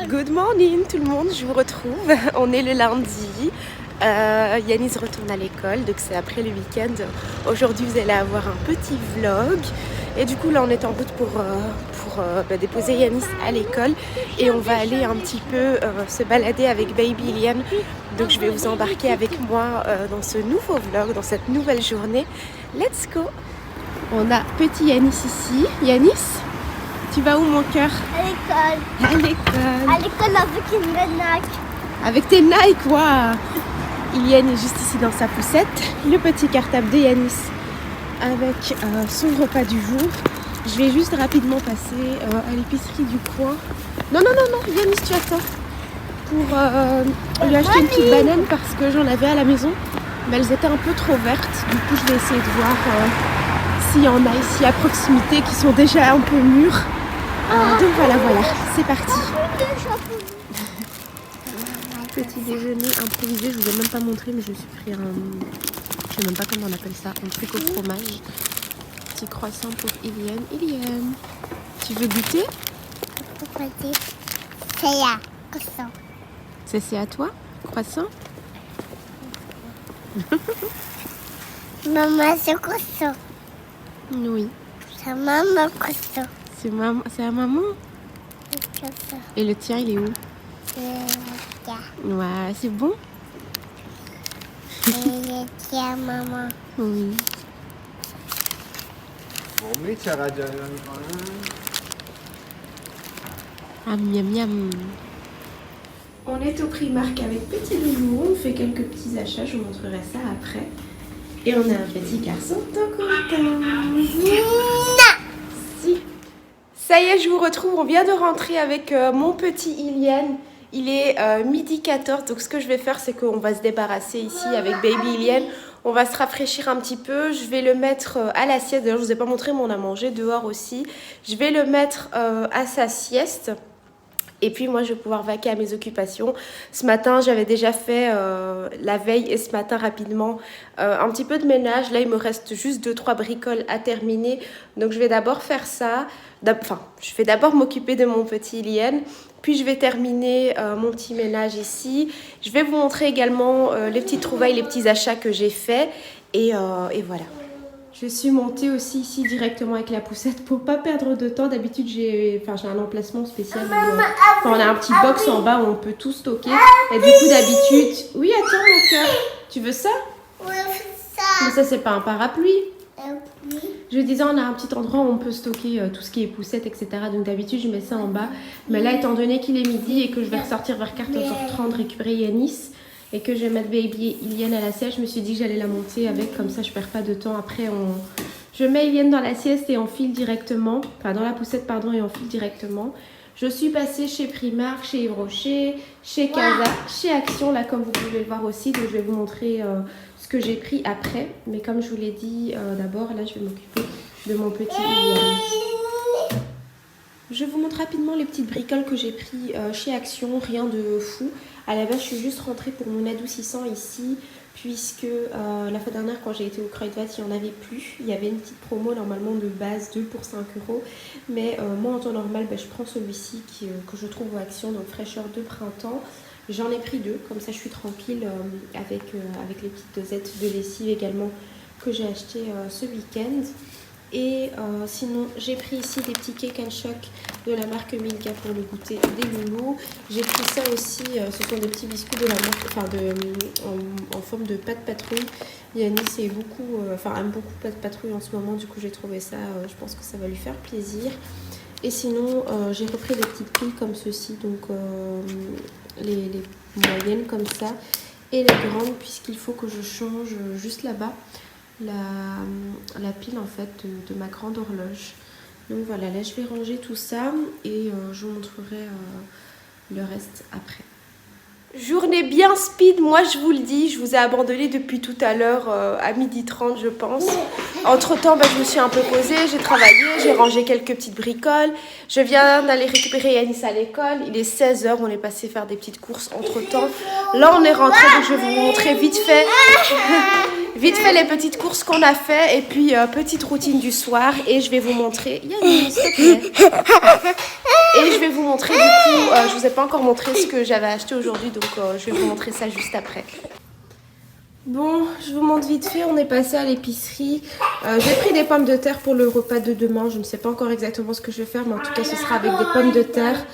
Good morning tout le monde, je vous retrouve. On est le lundi. Yanis retourne à l'école, donc c'est après le week-end. Aujourd'hui, vous allez avoir un petit vlog. Et du coup, là, on est en route pour déposer Yanis à l'école. Et on va aller un petit peu se balader avec Baby Ilian. Donc, je vais vous embarquer avec moi dans ce nouveau vlog, dans cette nouvelle journée. Let's go! On a petit Yanis ici. Yanis, tu vas où, mon cœur? À l'école. À l'école. À l'école avec une Nike. Avec tes Nike, waouh! Ilian est juste ici dans sa poussette. Le petit cartable de Yanis avec son repas du jour. Je vais juste rapidement passer à l'épicerie du coin. Non, Yanis, tu attends. Pour lui acheter une petite banane parce que j'en avais à la maison. Mais elles étaient un peu trop vertes. Du coup, je vais essayer de voir s'il y en a ici à proximité qui sont déjà un peu mûres. Donc voilà, c'est parti. Petit déjeuner improvisé, je vous ai même pas montré, mais je me suis pris je sais même pas comment on appelle ça, un truc au fromage. Petit croissant pour Ilian. Ilian, tu veux goûter? Pourquoi dire? C'est là, croissant. C'est à toi, croissant? Maman, c'est croissant. Oui. C'est maman croissant. C'est à maman. Et le tien, il est où? Ouais, c'est bon? Et tiens, maman. Oui. Ah, miam miam. On est au Primark avec petit loulou, on fait quelques petits achats, je vous montrerai ça après. Et on a un petit garçon tout content. Si. Ça y est, je vous retrouve, on vient de rentrer avec mon petit Ilian. Il est 12h14, donc ce que je vais faire, c'est qu'on va se débarrasser ici avec Baby Ilian. On va se rafraîchir un petit peu. Je vais le mettre à la sieste. D'ailleurs, je ne vous ai pas montré, mais on a mangé dehors aussi. Je vais le mettre à sa sieste. Et puis moi, je vais pouvoir vaquer à mes occupations. Ce matin, j'avais déjà fait la veille et ce matin rapidement un petit peu de ménage. Là, il me reste juste 2-3 bricoles à terminer. Donc, je vais d'abord faire ça. Enfin, je vais d'abord m'occuper de mon petit Ilian. Puis, je vais terminer mon petit ménage ici. Je vais vous montrer également les petites trouvailles, les petits achats que j'ai faits. Et voilà. Je suis montée aussi ici directement avec la poussette pour pas perdre de temps. D'habitude, j'ai un emplacement spécial. Où, on a un petit box en bas où on peut tout stocker. Et du coup, d'habitude... Oui, attends, mon cœur. Tu veux ça? Oui, ça. Mais ça, c'est pas un parapluie. Oui. Je disais, on a un petit endroit où on peut stocker tout ce qui est poussette, etc. Donc d'habitude, je mets ça en bas. Mais là, étant donné qu'il est midi et que je vais ressortir vers 14h30 récupérer Yanis... et que je vais mettre Baby Ilian à la sieste, je me suis dit que j'allais la monter avec, comme ça je perds pas de temps. Après, je mets Ilian dans la sieste et on file directement, enfin dans la poussette pardon, et on file directement. Je suis passée chez Primark, chez Yves Rocher, chez Casa, chez Action, là comme vous pouvez le voir aussi. Donc je vais vous montrer ce que j'ai pris après. Mais comme je vous l'ai dit d'abord, là je vais m'occuper de mon petit Ilian. Je vous montre rapidement les petites bricoles que j'ai pris chez Action, rien de fou. À la base, je suis juste rentrée pour mon adoucissant ici, puisque la fois dernière, quand j'ai été au Kruidvat, il n'y en avait plus. Il y avait une petite promo normalement de base, 2 pour 5 €. Mais moi, en temps normal, je prends celui-ci que je trouve au Action, donc fraîcheur de printemps. J'en ai pris 2, comme ça je suis tranquille avec les petites dosettes de lessive également que j'ai acheté ce week-end. Et sinon, j'ai pris ici des petits cake and shock de la marque Milka pour le goûter des loulous. J'ai pris ça aussi, ce sont des petits biscuits de la marque, en forme de pâte patrouille. Yanis aime beaucoup pâte patrouille en ce moment, du coup j'ai trouvé ça, je pense que ça va lui faire plaisir. Et sinon, j'ai repris des petites piles comme ceci, donc les moyennes comme ça, et les grandes, puisqu'il faut que je change juste là-bas la pile en fait de ma grande horloge. Donc voilà, là je vais ranger tout ça et je vous montrerai le reste après. Journée bien speed, moi je vous le dis, je vous ai abandonné depuis tout à l'heure à 12h30 je pense. Entre temps je me suis un peu posée, j'ai travaillé, j'ai rangé quelques petites bricoles. Je viens d'aller récupérer Yanis à l'école, il est 16h, on est passé faire des petites courses entre temps. Là on est rentré, donc je vais vous montrer vite fait Vite fait les petites courses qu'on a fait et puis petite routine du soir et je vais vous montrer. Yannis, s'il te plaît. Et je vais vous montrer du coup, je vous ai pas encore montré ce que j'avais acheté aujourd'hui donc je vais vous montrer ça juste après. Bon, je vous montre vite fait, on est passé à l'épicerie. J'ai pris des pommes de terre pour le repas de demain. Je ne sais pas encore exactement ce que je vais faire, mais en tout cas ce sera avec des pommes de terre.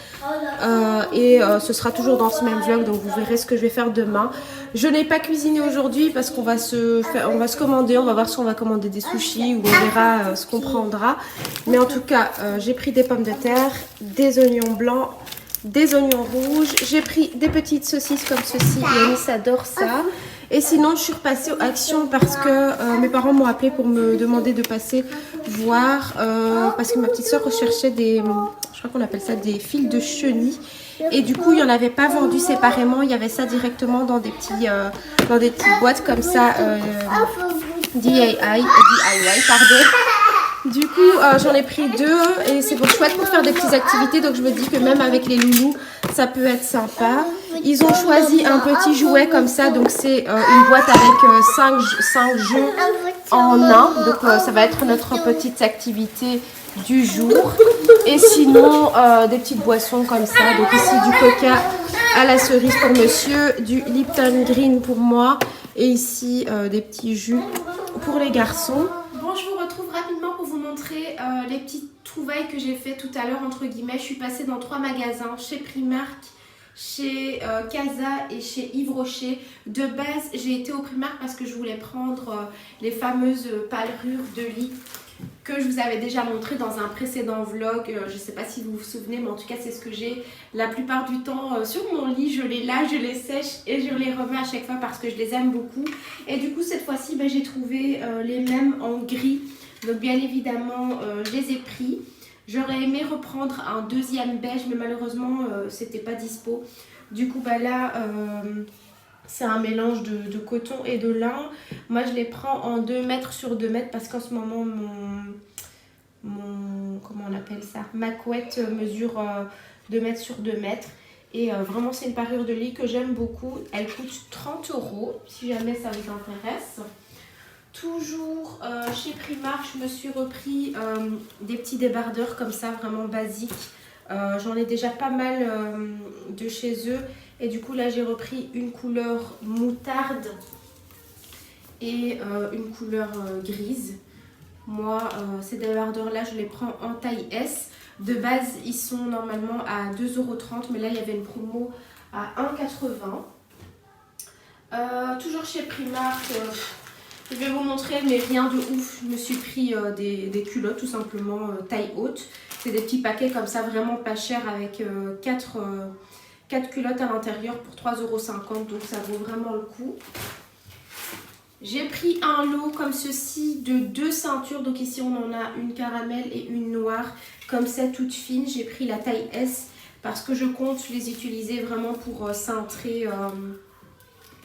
Ce sera toujours dans ce même vlog, donc vous verrez ce que je vais faire demain. Je n'ai pas cuisiné aujourd'hui parce qu'on va se commander, on va voir si on va commander des sushis ou on verra ce qu'on prendra. Mais en tout cas, j'ai pris des pommes de terre, des oignons blancs, des oignons rouges. J'ai pris des petites saucisses comme ceci, Yannis adore ça. Et sinon, je suis repassée aux Actions parce que mes parents m'ont appelé pour me demander de passer voir. Parce que ma petite soeur recherchait des, je crois qu'on appelle ça des fils de chenilles. Et du coup, il n'y en avait pas vendu séparément. Il y avait ça directement dans des petites boîtes comme ça. DIY, pardon. Du coup, j'en ai pris 2 et c'est chouette pour faire des petites activités. Donc, je me dis que même avec les loulous, ça peut être sympa. Ils ont choisi un petit jouet comme ça. Donc, c'est une boîte avec 5 jeux en un. Donc, ça va être notre petite activité du jour. Et sinon, des petites boissons comme ça. Donc, ici, du coca à la cerise pour monsieur, du Lipton Green pour moi. Et ici, des petits jus pour les garçons. Bon, je vous retrouve rapidement pour vous montrer les petites trouvailles que j'ai fait tout à l'heure, entre guillemets. Je suis passée dans 3 magasins, chez Primark, chez Casa et chez Yves Rocher. De base, j'ai été au Primark parce que je voulais prendre les fameuses parures de lit que je vous avais déjà montré dans un précédent vlog. Je ne sais pas si vous vous souvenez, mais en tout cas c'est ce que j'ai la plupart du temps sur mon lit. Je les lave, je les sèche et je les remets à chaque fois parce que je les aime beaucoup. Et du coup cette fois-ci j'ai trouvé les mêmes en gris. Donc bien évidemment je les ai pris. J'aurais aimé reprendre un deuxième beige mais malheureusement c'était pas dispo. Du coup là... c'est un mélange de coton et de lin. Moi, je les prends en 2 mètres sur 2 mètres parce qu'en ce moment, comment on appelle ça, ma couette mesure 2 mètres sur 2 mètres. Et vraiment, c'est une parure de lit que j'aime beaucoup. Elle coûte 30 € si jamais ça vous intéresse. Toujours chez Primark, je me suis repris des petits débardeurs comme ça, vraiment basiques. J'en ai déjà pas mal de chez eux. Et du coup là j'ai repris une couleur moutarde et une couleur grise. Moi ces débardeurs là je les prends en taille S. De base ils sont normalement à 2,30 € mais là il y avait une promo à 1,80 €. Toujours chez Primark, je vais vous montrer mais rien de ouf. Je me suis pris des culottes tout simplement taille haute. C'est des petits paquets comme ça vraiment pas chers avec 4 culottes à l'intérieur pour 3,50 €, donc ça vaut vraiment le coup. J'ai pris un lot comme ceci de 2 ceintures, donc ici on en a une caramel et une noire, comme ça toute fine. J'ai pris la taille S parce que je compte les utiliser vraiment pour cintrer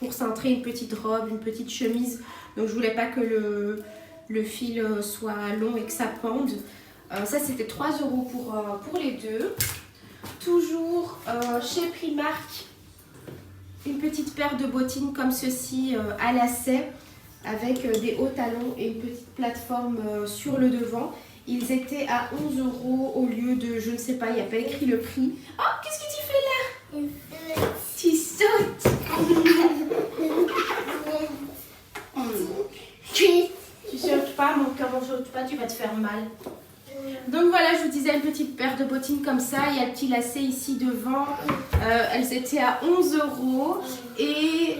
une petite robe, une petite chemise. Donc je voulais pas que le fil soit long et que ça pende. Ça c'était 3 € pour les deux. Toujours chez Primark, une petite paire de bottines comme ceci à lacets avec des hauts talons et une petite plateforme sur le devant. Ils étaient à 11 € au lieu de, je ne sais pas, il n'y a pas écrit le prix. Oh, qu'est-ce que tu fais là? Tu sautes. Tu sautes pas, mon cœur, on saute pas, tu vas te faire mal. Donc voilà, je vous disais une petite paire de bottines comme ça. Il y a le petit lacet ici devant. Elles étaient à 11 € et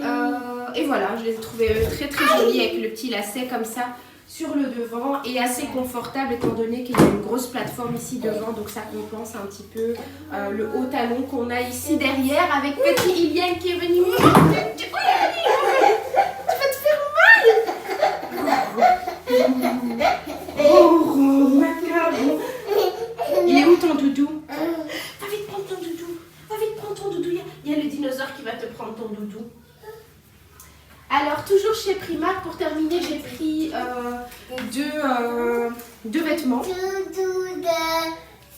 voilà, je les ai trouvées très très jolies avec le petit lacet comme ça sur le devant et assez confortable étant donné qu'il y a une grosse plateforme ici devant, donc ça compense un petit peu le haut talon qu'on a ici derrière avec petit Iliane qui est venu. Tu vas te faire mal. Il est où ton doudou? Va vite prendre ton doudou. Va vite prendre ton doudou. Il y a le dinosaure qui va te prendre ton doudou. Alors, toujours chez Primark, pour terminer, j'ai pris deux vêtements.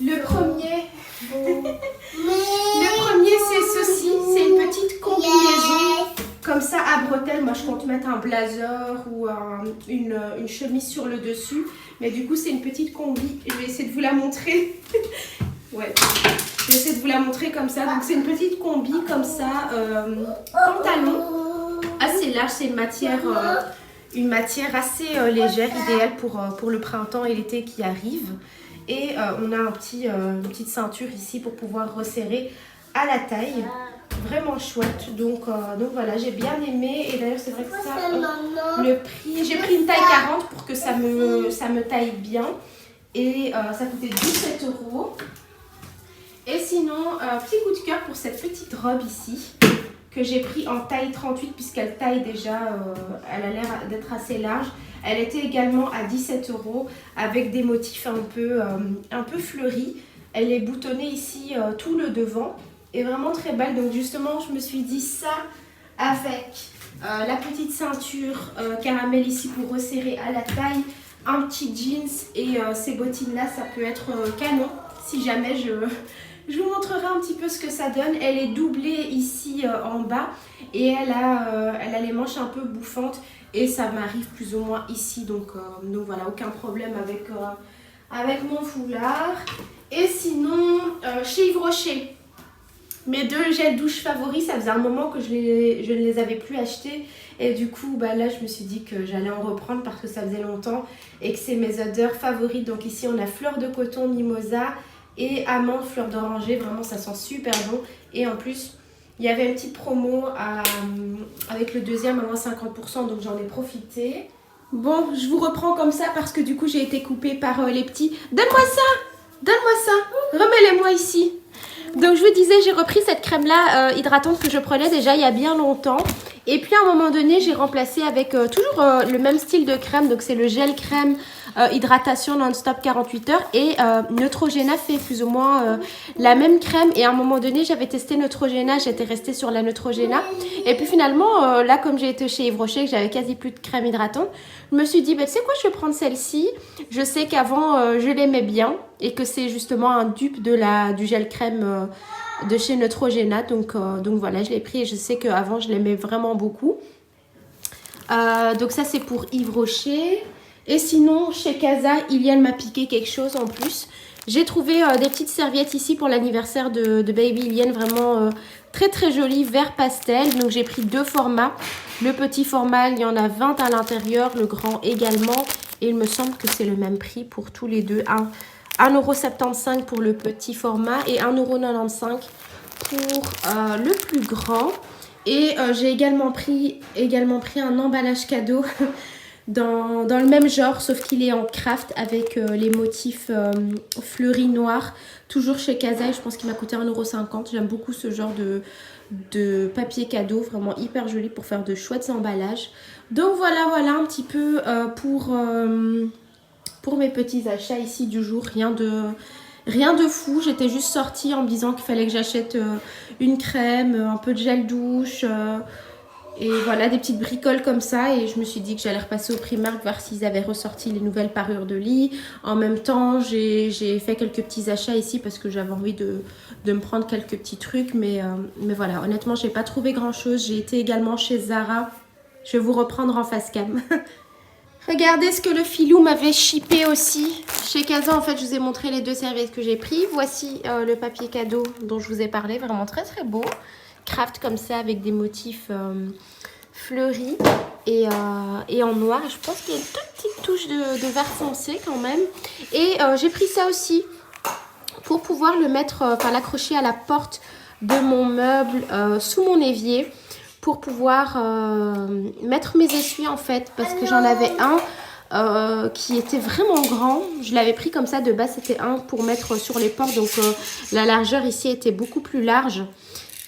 Le premier, c'est ceci. C'est une petite combinaison comme ça à bretelles. moi je compte mettre un blazer ou une chemise sur le dessus. Mais du coup c'est une petite combi. Je vais essayer de vous la montrer. Ouais. Je vais essayer de vous la montrer comme ça. Donc c'est une petite combi comme ça. Pantalon assez large. C'est une matière assez légère, idéale pour le printemps et l'été qui arrive. Et on a une petite ceinture ici pour pouvoir resserrer à la taille. Vraiment chouette. Donc voilà, j'ai bien aimé. Et d'ailleurs c'est vrai que ça, le prix, j'ai pris une taille 40 pour que ça me taille bien. Et ça coûtait 17 €. Et sinon, petit coup de cœur pour cette petite robe ici, que j'ai pris en taille 38 puisqu'elle taille déjà, elle a l'air d'être assez large. Elle était également à 17 € avec des motifs un peu fleuris. Elle est boutonnée ici tout le devant et vraiment très belle. Donc justement, je me suis dit ça avec la petite ceinture caramel ici pour resserrer à la taille, un petit jeans et ces bottines là, ça peut être canon si jamais je vous montrerai un petit peu ce que ça donne. Elle est doublée ici en bas et elle a les manches un peu bouffantes et ça m'arrive plus ou moins ici. Donc voilà, aucun problème avec mon foulard. Et sinon, chez Yves Rocher, mes 2 gels douche favoris, ça faisait un moment que je ne les avais plus achetés. Et du coup, là, je me suis dit que j'allais en reprendre parce que ça faisait longtemps et que c'est mes odeurs favorites. Donc ici, on a fleur de coton, mimosa et amande, fleur d'oranger. Vraiment, ça sent super bon. Et en plus, il y avait une petite promo avec le deuxième à moins 50%. Donc j'en ai profité. Bon, je vous reprends comme ça parce que du coup, j'ai été coupée par les petits. Donne-moi ça! Donne-moi ça! Remets-les-moi ici! Donc je vous disais, j'ai repris cette crème-là hydratante que je prenais déjà il y a bien longtemps. Et puis à un moment donné, j'ai remplacé avec toujours le même style de crème. Donc c'est le gel crème hydratation non-stop 48 heures. Et Neutrogena fait plus ou moins la même crème. Et à un moment donné, j'avais testé Neutrogena, j'étais restée sur la Neutrogena. Et puis finalement, là comme j'ai été chez Yves Rocher, que j'avais quasi plus de crème hydratante, je me suis dit, tu sais quoi, je vais prendre celle-ci. Je sais qu'avant, je l'aimais bien. Et que c'est justement un dupe du gel crème de chez Neutrogena. Donc voilà, je l'ai pris et je sais qu'avant je l'aimais vraiment beaucoup. Donc ça c'est pour Yves Rocher. Et sinon chez Casa, Iliane m'a piqué quelque chose en plus. J'ai trouvé des petites serviettes ici pour l'anniversaire de Baby Iliane. Vraiment très très jolies, vert pastel. Donc j'ai pris 2 formats. Le petit format, il y en a 20 à l'intérieur. Le grand également. Et il me semble que c'est le même prix pour tous les deux. 1,75 € pour le petit format et 1,95 € pour le plus grand. Et j'ai également pris un emballage cadeau dans le même genre, sauf qu'il est en craft avec les motifs fleuris noirs. Toujours chez Casa, je pense qu'il m'a coûté 1,50 €. J'aime beaucoup ce genre de papier cadeau, vraiment hyper joli pour faire de chouettes emballages. Donc voilà un petit peu pour mes petits achats ici du jour. Rien de fou. J'étais juste sortie en me disant qu'il fallait que j'achète une crème, un peu de gel douche et voilà, des petites bricoles comme ça. Et je me suis dit que j'allais repasser au Primark voir s'ils avaient ressorti les nouvelles parures de lit. En même temps, j'ai fait quelques petits achats ici parce que j'avais envie de me prendre quelques petits trucs. Mais voilà, honnêtement, j'ai pas trouvé grand chose. J'ai été également chez Zara. Je vais vous reprendre en face cam. Regardez ce que le filou m'avait shippé aussi. Chez Casa, en fait, je vous ai montré les 2 serviettes que j'ai pris. Voici le papier cadeau dont je vous ai parlé. Vraiment très très beau. Craft comme ça avec des motifs fleuris et en noir. Et je pense qu'il y a une toute petite touche de vert foncé quand même. Et j'ai pris ça aussi pour pouvoir le mettre, l'accrocher à la porte de mon meuble sous mon évier. Pour pouvoir mettre mes essuies en fait, parce que j'en avais un qui était vraiment grand. Je l'avais pris comme ça de base, c'était un pour mettre sur les portes, donc la largeur ici était beaucoup plus large.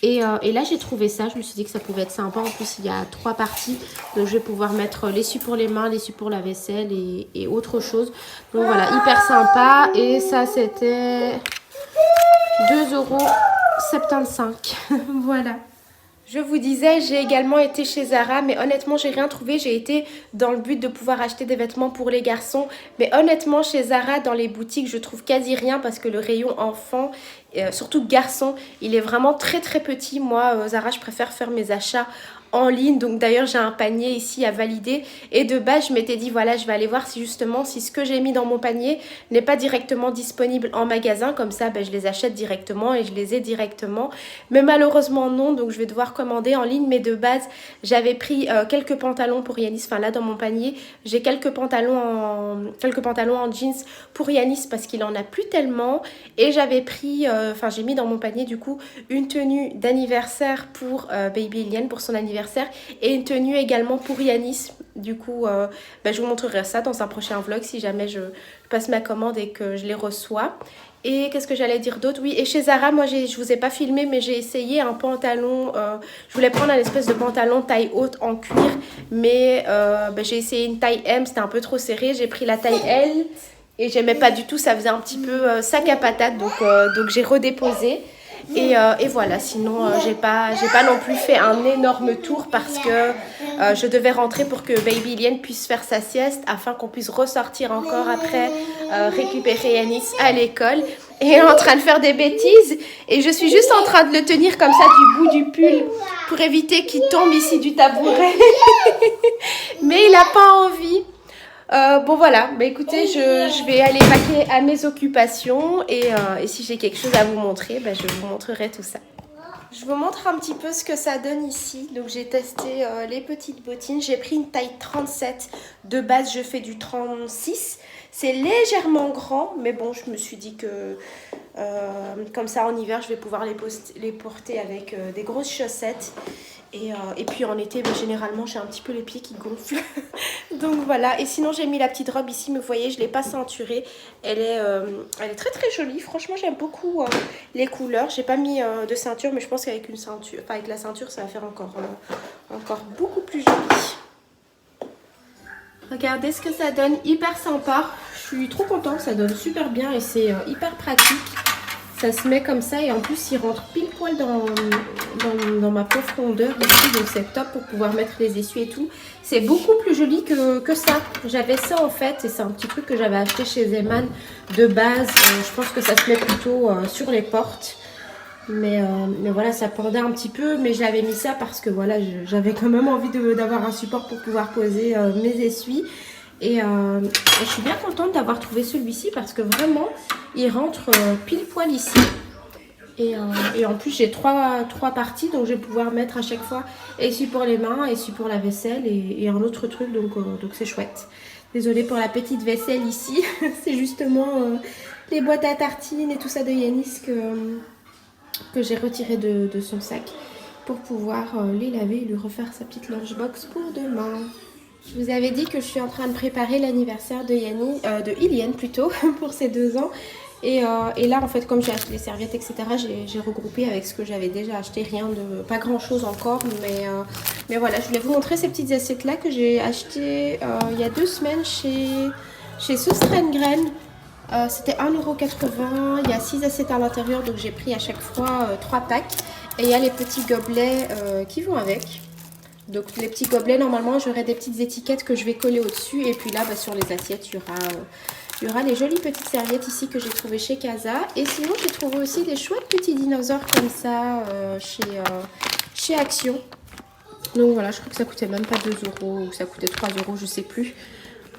Et là j'ai trouvé ça, je me suis dit que ça pouvait être sympa. En plus il y a 3 parties, donc je vais pouvoir mettre l'essuie pour les mains, l'essuie pour la vaisselle et autre chose. Donc voilà, hyper sympa. Et ça c'était 2,75 €. Voilà. Je vous disais, j'ai également été chez Zara, mais honnêtement, j'ai rien trouvé. J'ai été dans le but de pouvoir acheter des vêtements pour les garçons. Mais honnêtement, chez Zara, dans les boutiques, je trouve quasi rien parce que le rayon enfant, surtout garçon, il est vraiment très très petit. Moi, Zara, je préfère faire mes achats en ligne. Donc d'ailleurs j'ai un panier ici à valider et de base je m'étais dit voilà, je vais aller voir si justement si ce que j'ai mis dans mon panier n'est pas directement disponible en magasin, comme ça je les achète directement et je les ai directement, mais malheureusement non, donc je vais devoir commander en ligne. Mais de base j'avais pris quelques pantalons pour Yanis, enfin là dans mon panier j'ai quelques pantalons en jeans pour Yanis parce qu'il en a plus tellement, et j'avais pris j'ai mis dans mon panier du coup une tenue d'anniversaire pour Baby Iliane pour son anniversaire, et une tenue également pour Yanis. Du coup je vous montrerai ça dans un prochain vlog si jamais je passe ma commande et que je les reçois. Et qu'est-ce que j'allais dire d'autre? Oui, et chez Zara, moi je vous ai pas filmé, mais j'ai essayé un pantalon, je voulais prendre un espèce de pantalon taille haute en cuir, mais j'ai essayé une taille M, c'était un peu trop serré, j'ai pris la taille L et j'aimais pas du tout, ça faisait un petit peu sac à patate, donc j'ai redéposé. Et voilà, sinon j'ai pas non plus fait un énorme tour parce que je devais rentrer pour que Baby Iliane puisse faire sa sieste afin qu'on puisse ressortir encore après récupérer Yanis à l'école. Et elle est en train de faire des bêtises et je suis juste en train de le tenir comme ça du bout du pull pour éviter qu'il tombe ici du tabouret. Mais il n'a pas envie. Bon voilà, écoutez, je vais aller vaquer à mes occupations et si j'ai quelque chose à vous montrer, je vous montrerai tout ça. Je vous montre un petit peu ce que ça donne ici. Donc j'ai testé les petites bottines, j'ai pris une taille 37, de base je fais du 36. C'est légèrement grand, mais bon, je me suis dit que comme ça en hiver je vais pouvoir les porter avec des grosses chaussettes. Et puis en été, généralement j'ai un petit peu les pieds qui gonflent. Donc voilà, et sinon j'ai mis la petite robe ici, mais vous voyez je ne l'ai pas ceinturée. Elle est très très jolie, franchement j'aime beaucoup les couleurs. J'ai pas mis de ceinture, mais je pense qu'avec une ceinture, avec la ceinture ça va faire encore beaucoup plus joli. Regardez ce que ça donne, hyper sympa. Je suis trop contente, ça donne super bien et c'est hyper pratique. Ça se met comme ça et en plus il rentre pile poil dans ma profondeur ici, donc c'est top pour pouvoir mettre les essuies et tout. C'est beaucoup plus joli que ça. J'avais ça en fait et c'est un petit truc que j'avais acheté chez Zeman de base. Je pense que ça se met plutôt sur les portes. Mais voilà, ça pendait un petit peu, mais j'avais mis ça parce que voilà, j'avais quand même envie d'avoir un support pour pouvoir poser mes essuies. Et je suis bien contente d'avoir trouvé celui-ci parce que vraiment il rentre pile poil ici. Et en plus j'ai trois parties, donc je vais pouvoir mettre à chaque fois essuie pour les mains, essuie pour la vaisselle et un autre truc, donc c'est chouette. Désolée pour la petite vaisselle ici, c'est justement les boîtes à tartines et tout ça de Yanis que j'ai retiré de son sac pour pouvoir les laver et lui refaire sa petite lunchbox pour demain. Je vous avais dit que je suis en train de préparer l'anniversaire de Iliane plutôt, pour ses 2 ans. Et là, en fait, comme j'ai acheté les serviettes, etc., j'ai regroupé avec ce que j'avais déjà acheté. Pas grand chose encore, mais voilà, je voulais vous montrer ces petites assiettes-là que j'ai achetées il y a 2 semaines chez Soustrengren. C'était 1,80 €, il y a 6 assiettes à l'intérieur, donc j'ai pris à chaque fois 3 packs. Et il y a les petits gobelets qui vont avec. Donc les petits gobelets, normalement j'aurai des petites étiquettes que je vais coller au-dessus. Et puis là sur les assiettes il y aura les jolies petites serviettes ici que j'ai trouvées chez Casa. Et sinon j'ai trouvé aussi des chouettes petits dinosaures comme ça chez Action. Donc voilà, je crois que ça coûtait même pas 2 € ou ça coûtait 3 €, je sais plus.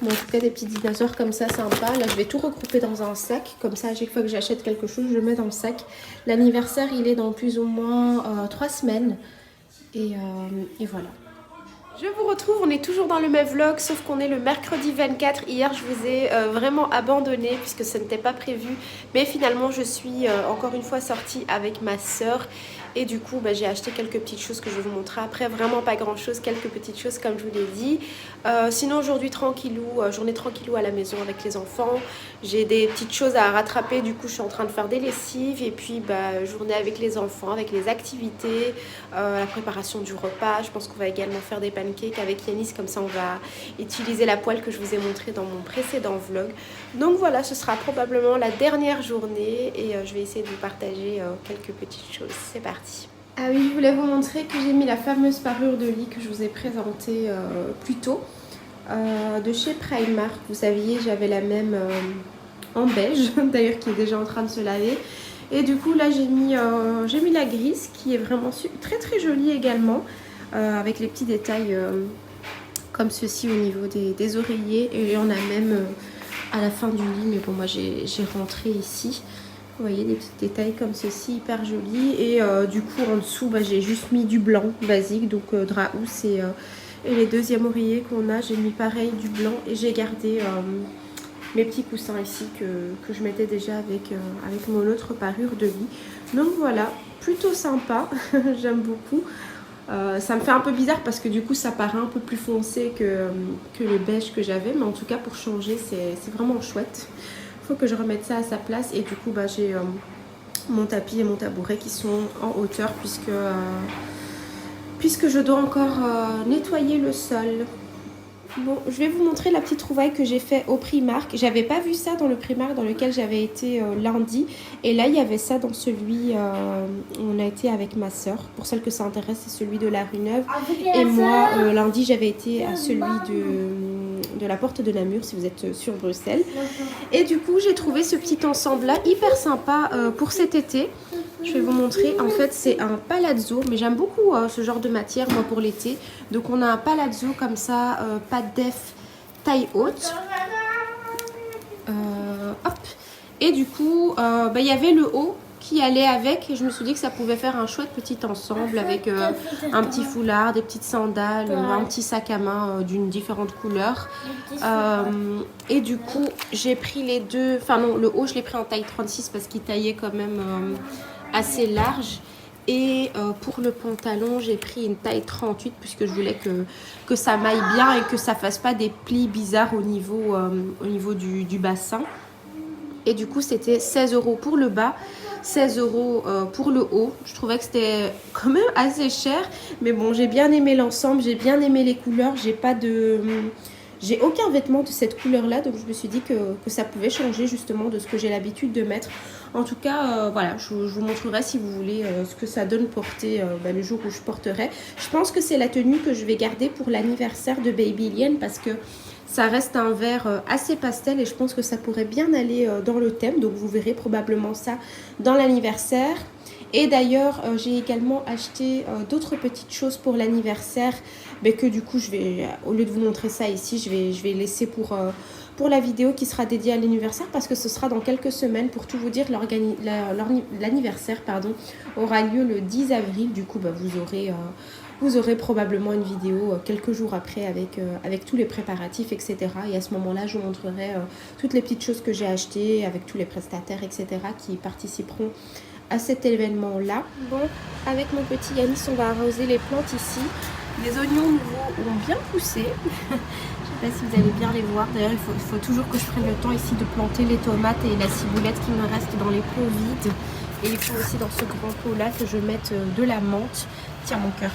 Bon, en tout cas des petits dinosaures comme ça sympa. Là je vais tout regrouper dans un sac. Comme ça à chaque fois que j'achète quelque chose je le mets dans le sac. L'anniversaire il est dans plus ou moins 3 semaines. Et voilà. Je vous retrouve, on est toujours dans le même vlog, sauf qu'on est le mercredi 24. Hier, je vous ai vraiment abandonné puisque ce n'était pas prévu. Mais finalement, je suis encore une fois sortie avec ma soeur. Et du coup, j'ai acheté quelques petites choses que je vais vous montrer après. Vraiment pas grand chose, quelques petites choses comme je vous l'ai dit. Sinon, aujourd'hui, journée tranquillou à la maison avec les enfants. J'ai des petites choses à rattraper. Du coup, je suis en train de faire des lessives. Et puis, journée avec les enfants, avec les activités, la préparation du repas. Je pense qu'on va également faire des pancakes avec Yanis. Comme ça, on va utiliser la poêle que je vous ai montrée dans mon précédent vlog. Donc voilà, ce sera probablement la dernière journée. Et je vais essayer de vous partager quelques petites choses. C'est parti. Ah oui, je voulais vous montrer que j'ai mis la fameuse parure de lit que je vous ai présentée plus tôt de chez Primark. Vous saviez, j'avais la même en beige, d'ailleurs qui est déjà en train de se laver. Et du coup là j'ai mis la grise qui est vraiment très très jolie également. avec les petits détails comme ceci au niveau des oreillers. Et il y en a même à la fin du lit, mais bon moi j'ai rentré ici. Vous voyez des petits détails comme ceci, hyper jolis. Et du coup en dessous j'ai juste mis du blanc basique, donc drap housse et les deuxièmes oreillers qu'on a, j'ai mis pareil du blanc. Et j'ai gardé mes petits coussins ici que je mettais déjà avec mon autre parure de lit. Donc voilà, plutôt sympa, j'aime beaucoup. Ça me fait un peu bizarre parce que du coup ça paraît un peu plus foncé que le beige que j'avais, mais en tout cas pour changer c'est vraiment chouette. Il faut que je remette ça à sa place. Et du coup j'ai mon tapis et mon tabouret qui sont en hauteur puisque je dois encore nettoyer le sol. Bon, je vais vous montrer la petite trouvaille que j'ai fait au Primark. J'avais pas vu ça dans le Primark dans lequel j'avais été lundi. Et là, il y avait ça dans celui où on a été avec ma soeur. Pour celle que ça intéresse, c'est celui de la Rue Neuve. Et moi, lundi, j'avais été à celui de la Porte de Namur, si vous êtes sur Bruxelles. Et du coup, j'ai trouvé ce petit ensemble-là hyper sympa pour cet été. Je vais vous montrer, en fait c'est un palazzo, mais j'aime beaucoup ce genre de matière moi pour l'été. Donc on a un palazzo comme ça, pas de def, taille haute. Hop. Et du coup, il y avait le haut qui allait avec, et je me suis dit que ça pouvait faire un chouette petit ensemble avec un petit foulard, des petites sandales, un petit sac à main d'une différente couleur. Et du coup j'ai pris les deux, enfin non, le haut je l'ai pris en taille 36 parce qu'il taillait quand même assez large. Et pour le pantalon j'ai pris une taille 38 puisque je voulais que ça m'aille bien et que ça fasse pas des plis bizarres au niveau du bassin. Et du coup c'était 16 € pour le bas, 16 € pour le haut. Je trouvais que c'était quand même assez cher, mais bon j'ai bien aimé l'ensemble, j'ai bien aimé les couleurs. J'ai aucun vêtement de cette couleur là, donc je me suis dit que ça pouvait changer justement de ce que j'ai l'habitude de mettre. En tout cas voilà, je vous montrerai si vous voulez ce que ça donne porter le jour où je porterai. Je pense que c'est la tenue que je vais garder pour l'anniversaire de Baby Lien parce que ça reste un vert assez pastel et je pense que ça pourrait bien aller dans le thème. Donc vous verrez probablement ça dans l'anniversaire. Et d'ailleurs j'ai également acheté d'autres petites choses pour l'anniversaire, mais que du coup je vais, au lieu de vous montrer ça ici, je vais laisser pour la vidéo qui sera dédiée à l'anniversaire, parce que ce sera dans quelques semaines. Pour tout vous dire, l'anniversaire aura lieu le 10 avril. Du coup vous aurez probablement une vidéo quelques jours après avec tous les préparatifs, etc. Et à ce moment-là, je vous montrerai toutes les petites choses que j'ai achetées avec tous les prestataires, etc. qui participeront à cet événement-là. Bon, avec mon petit Yanis, on va arroser les plantes ici. Les oignons nouveaux ont bien poussé. Je ne sais pas si vous allez bien les voir. D'ailleurs, il faut toujours que je prenne le temps ici de planter les tomates et la ciboulette qui me reste dans les pots vides. Et il faut aussi dans ce grand pot-là que je mette de la menthe. Tiens mon cœur.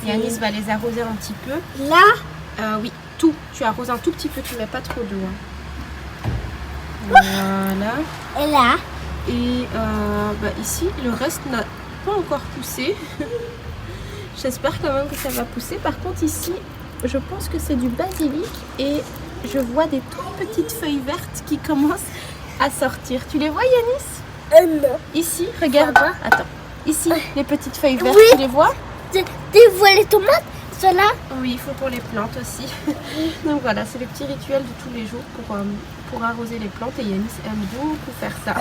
Yanis va les arroser un petit peu. Là oui, tout. Tu arroses un tout petit peu, tu mets pas trop d'eau. Hein. Voilà. Et là Et ici, le reste n'a pas encore poussé. J'espère quand même que ça va pousser. Par contre, ici, je pense que c'est du basilic et je vois des toutes petites feuilles vertes qui commencent à sortir. Tu les vois, Yanis? Non. Ici, regarde. Attends. Ici, les petites feuilles vertes, oui. Tu les vois? Tu vois les tomates? Ceux-là? Oui, il faut pour les plantes aussi. Donc voilà, c'est le petit rituel de tous les jours pour arroser les plantes. Et Yanis aime beaucoup faire ça.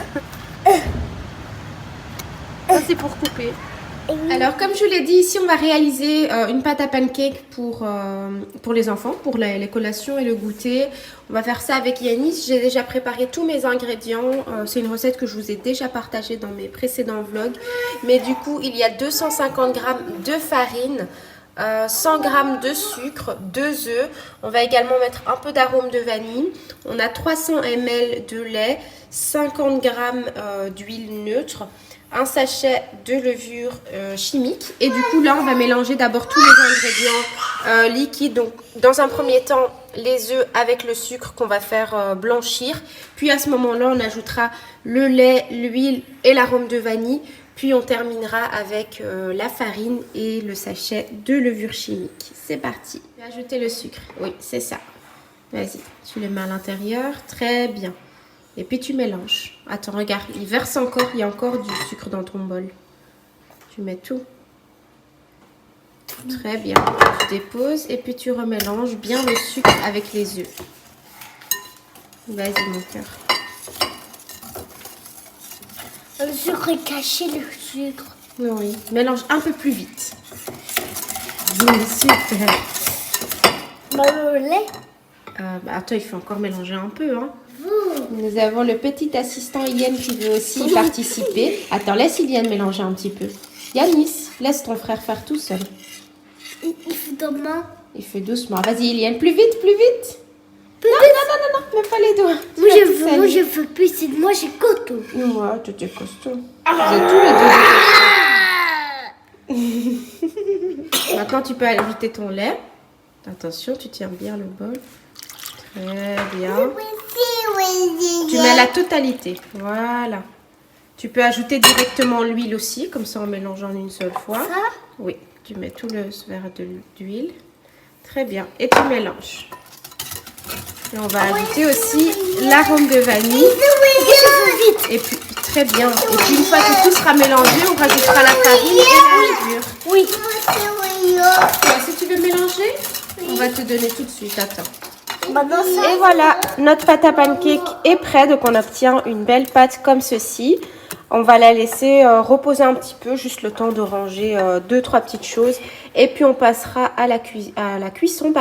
Ça, c'est pour couper. Alors, comme je vous l'ai dit, ici, on va réaliser une pâte à pancake pour les enfants, pour les collations et le goûter. On va faire ça avec Yanis. J'ai déjà préparé tous mes ingrédients. C'est une recette que je vous ai déjà partagée dans mes précédents vlogs. Mais du coup, il y a 250 g de farine, 100 g de sucre, 2 œufs. On va également mettre un peu d'arôme de vanille. On a 300 ml de lait, 50 g d'huile neutre, un sachet de levure chimique. Et du coup là on va mélanger d'abord tous les ingrédients liquides. Donc dans un premier temps les œufs avec le sucre qu'on va faire blanchir. Puis à ce moment là on ajoutera le lait, l'huile et l'arôme de vanille. Puis on terminera avec la farine et le sachet de levure chimique. C'est parti. Je vais ajouter le sucre. Oui, c'est ça. Vas-y, tu le mets à l'intérieur. Très bien. Et puis tu mélanges. Attends, regarde, il verse encore. Il y a encore du sucre dans ton bol. Tu mets tout. Très bien. Tu déposes et puis tu remélanges bien le sucre avec les œufs. Vas-y mon cœur. Le sucre est caché, le sucre. Oui, mélange un peu plus vite. Oui, super. Le lait. Attends, il faut encore mélanger un peu. Hein. Nous avons le petit assistant Iliane qui veut aussi y participer. Attends, laisse Iliane mélanger un petit peu. Yanis, laisse ton frère faire tout seul. Il fait doucement. Il fait doucement. Vas-y Iliane, plus vite, plus vite. Non, même pas les doigts. Moi, je veux plus. Moi, j'ai coton. Ouais, tu es costaud. Vous êtes tous les deux. Maintenant, tu peux ajouter ton lait. Attention, tu tiens bien le bol. Très bien. Tu mets la totalité. Voilà. Tu peux ajouter directement l'huile aussi, comme ça en mélangeant une seule fois. Ça? Oui, tu mets tout le verre d'huile. Très bien. Et tu mélanges. Et on va ajouter aussi l'arôme de vanille. Et puis, très bien. Et puis, une fois que tout sera mélangé, on rajoutera la farine et la levure. Oui. Si tu veux mélanger, on va te donner tout de suite. Attends. Maintenant, ça. Et voilà, notre pâte à pancake est prête. Donc, on obtient une belle pâte comme ceci. On va la laisser reposer un petit peu, juste le temps de ranger 2-3 petites choses. Et puis, on passera à la cuisson.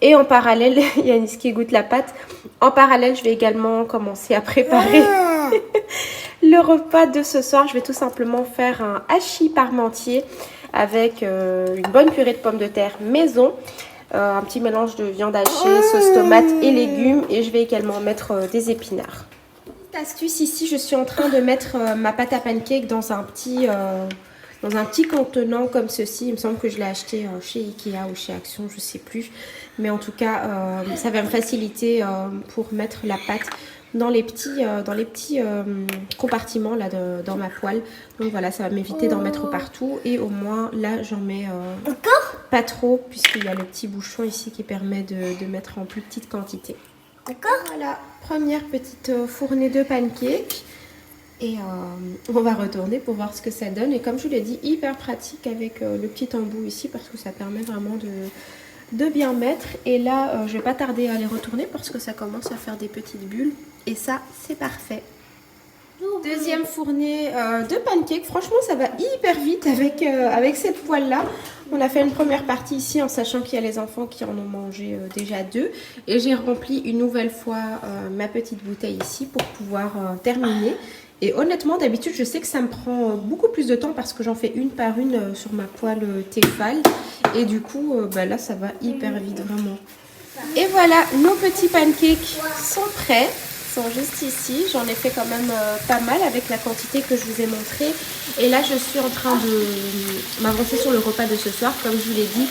Et en parallèle, Yanis qui goûte la pâte. En parallèle, je vais également commencer à préparer le repas de ce soir. Je vais tout simplement faire un hachis parmentier avec une bonne purée de pommes de terre maison. Un petit mélange de viande hachée, sauce tomate et légumes. Et je vais également mettre des épinards. Astuce, ici je suis en train de mettre ma pâte à pancake dans un petit contenant comme ceci. Il me semble que je l'ai acheté chez Ikea ou chez Action, je sais plus, mais en tout cas ça va me faciliter pour mettre la pâte dans les petits compartiments là dans ma poêle. Donc voilà, ça va m'éviter d'en mettre partout et au moins là j'en mets pas trop puisqu'il y a le petit bouchon ici qui permet de mettre en plus petite quantité. D'accord. Voilà, première petite fournée de pancakes. Et on va retourner pour voir ce que ça donne. Et comme je vous l'ai dit, hyper pratique avec le petit embout ici parce que ça permet vraiment de bien mettre. Et là, je vais pas tarder à les retourner parce que ça commence à faire des petites bulles. Et ça, c'est parfait. Deuxième fournée de pancakes. Franchement, ça va hyper vite avec cette poêle-là. On a fait une première partie ici en sachant qu'il y a les enfants qui en ont mangé déjà 2. Et j'ai rempli une nouvelle fois ma petite bouteille ici pour pouvoir terminer. Et honnêtement, d'habitude, je sais que ça me prend beaucoup plus de temps parce que j'en fais une par une sur ma poêle Tefal. Et du coup, là, ça va hyper vite, vraiment. Et voilà, nos petits pancakes sont prêts. Juste ici, j'en ai fait quand même pas mal avec la quantité que je vous ai montrée. Et là je suis en train de m'avancer sur le repas de ce soir. Comme je vous l'ai dit,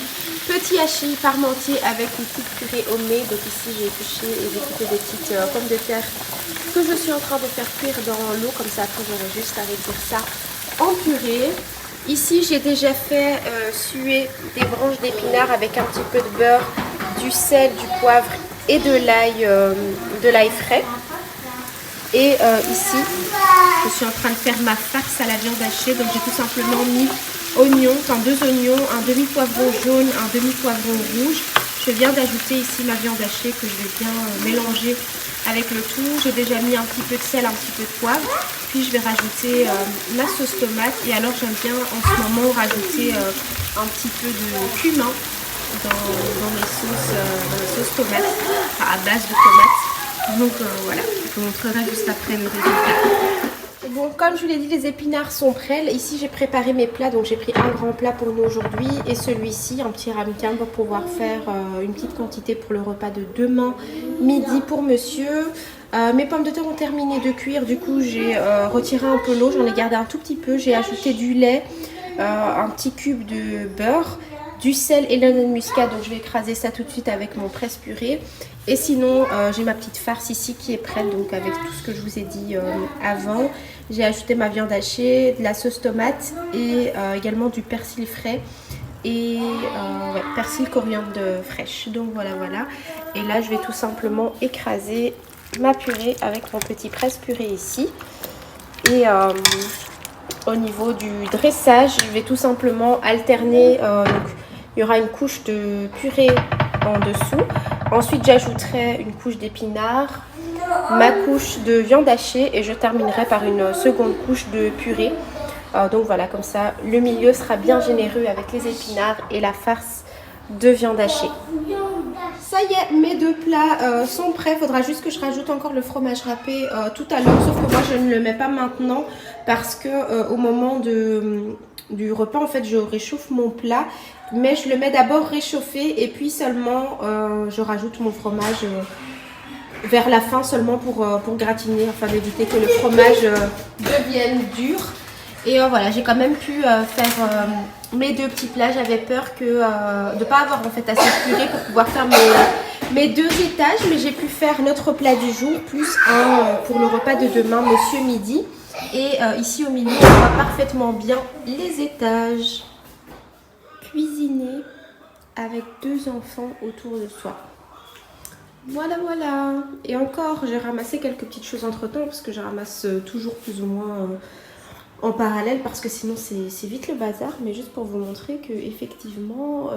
petit hachis parmentier avec une petite purée au mets. Donc ici j'ai épluché et j'ai coupé des petites pommes de terre que je suis en train de faire cuire dans l'eau. Comme ça après j'aurai juste à réduire ça en purée. Ici j'ai déjà fait suer des branches d'épinards avec un petit peu de beurre, du sel, du poivre et de l'ail frais. Et ici, je suis en train de faire ma farce à la viande hachée. Donc j'ai tout simplement mis oignons, 2 oignons, un demi-poivron jaune, un demi-poivron rouge. Je viens d'ajouter ici ma viande hachée que je vais bien mélanger avec le tout. J'ai déjà mis un petit peu de sel, un petit peu de poivre. Puis je vais rajouter ma sauce tomate. Et alors j'aime bien en ce moment rajouter un petit peu de cumin dans les sauces tomates, à base de tomates. Donc voilà, je vous montrerai juste après le résultat. Bon, comme je vous l'ai dit, les épinards sont prêts. Ici, j'ai préparé mes plats. Donc, j'ai pris un grand plat pour nous aujourd'hui. Et celui-ci, un petit ramequin pour pouvoir faire une petite quantité pour le repas de demain midi pour monsieur. Mes pommes de terre ont terminé de cuire. Du coup, j'ai retiré un peu l'eau. J'en ai gardé un tout petit peu. J'ai ajouté du lait, un petit cube de beurre, du sel et de la noix de muscade. Donc, je vais écraser ça tout de suite avec mon presse-purée. Et sinon, j'ai ma petite farce ici qui est prête, donc avec tout ce que je vous ai dit avant. J'ai ajouté ma viande hachée, de la sauce tomate et également du persil frais et persil coriandre fraîche. Donc voilà. Et là, je vais tout simplement écraser ma purée avec mon petit presse-purée ici. Et au niveau du dressage, je vais tout simplement alterner. Donc, Il y aura une couche de purée en dessous. Ensuite, j'ajouterai une couche d'épinards, ma couche de viande hachée et je terminerai par une seconde couche de purée. Donc voilà, comme ça, le milieu sera bien généreux avec les épinards et la farce de viande hachée. Ça y est, mes deux plats sont prêts. Il faudra juste que je rajoute encore le fromage râpé tout à l'heure. Sauf que moi, je ne le mets pas maintenant parce que au moment du repas, en fait, je réchauffe mon plat. Mais je le mets d'abord réchauffé et puis seulement je rajoute mon fromage vers la fin seulement pour gratiner, afin d'éviter que le fromage devienne dur. Et voilà, j'ai quand même pu faire mes deux petits plats. J'avais peur de ne pas avoir en fait assez de purée pour pouvoir faire mes deux étages. Mais j'ai pu faire notre plat du jour, plus un pour le repas de demain, monsieur midi. Et ici au milieu, on voit parfaitement bien les étages. Cuisiner avec deux enfants autour de soi. Voilà, voilà. Et encore, j'ai ramassé quelques petites choses entre temps parce que je ramasse toujours plus ou moins en parallèle parce que sinon c'est vite le bazar. Mais juste pour vous montrer que effectivement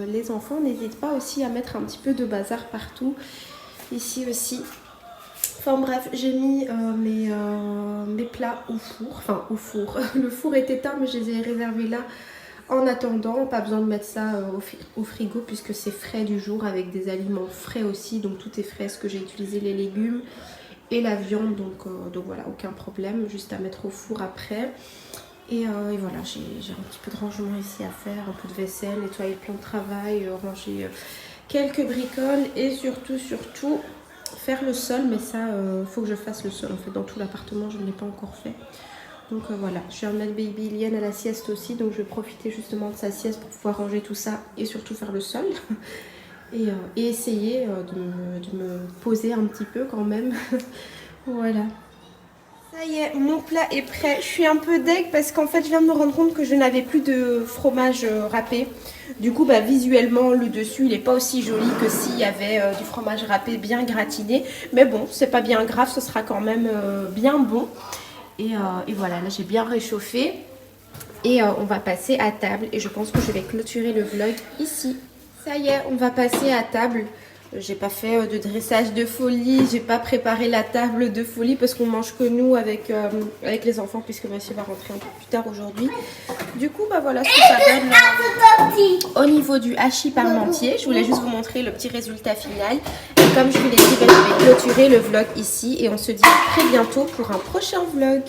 les enfants n'hésitent pas aussi à mettre un petit peu de bazar partout. Ici aussi. Enfin bref, j'ai mis mes plats au four. Enfin au four. Le four est éteint mais je les ai réservés là. En attendant, pas besoin de mettre ça au frigo puisque c'est frais du jour avec des aliments frais aussi. Donc tout est frais, ce que j'ai utilisé les légumes et la viande. Donc voilà, aucun problème, juste à mettre au four après. Et voilà, j'ai un petit peu de rangement ici à faire, un peu de vaisselle, nettoyer le plan de travail, ranger quelques bricoles et surtout faire le sol. Mais ça, faut que je fasse le sol en fait dans tout l'appartement, je ne l'ai pas encore fait. Donc voilà, je vais remettre baby Ilienne à la sieste aussi, donc je vais profiter justement de sa sieste pour pouvoir ranger tout ça et surtout faire le sol. Et essayer de me poser un petit peu quand même. Voilà. Ça y est, mon plat est prêt. Je suis un peu deg parce qu'en fait je viens de me rendre compte que je n'avais plus de fromage râpé. Du coup visuellement le dessus il n'est pas aussi joli que s'il y avait du fromage râpé bien gratiné. Mais bon, c'est pas bien grave, ce sera quand même bien bon. Et voilà, là j'ai bien réchauffé et on va passer à table et je pense que je vais clôturer le vlog ici. Ça y est, on va passer à table. J'ai pas fait de dressage de folie, j'ai pas préparé la table de folie parce qu'on mange que nous avec les enfants puisque monsieur va rentrer un peu plus tard aujourd'hui. Du coup voilà ce que ça donne au niveau du hachis parmentier. Je voulais juste vous montrer le petit résultat final. Et comme je vous l'ai dit, je vais clôturer le vlog ici et on se dit à très bientôt pour un prochain vlog.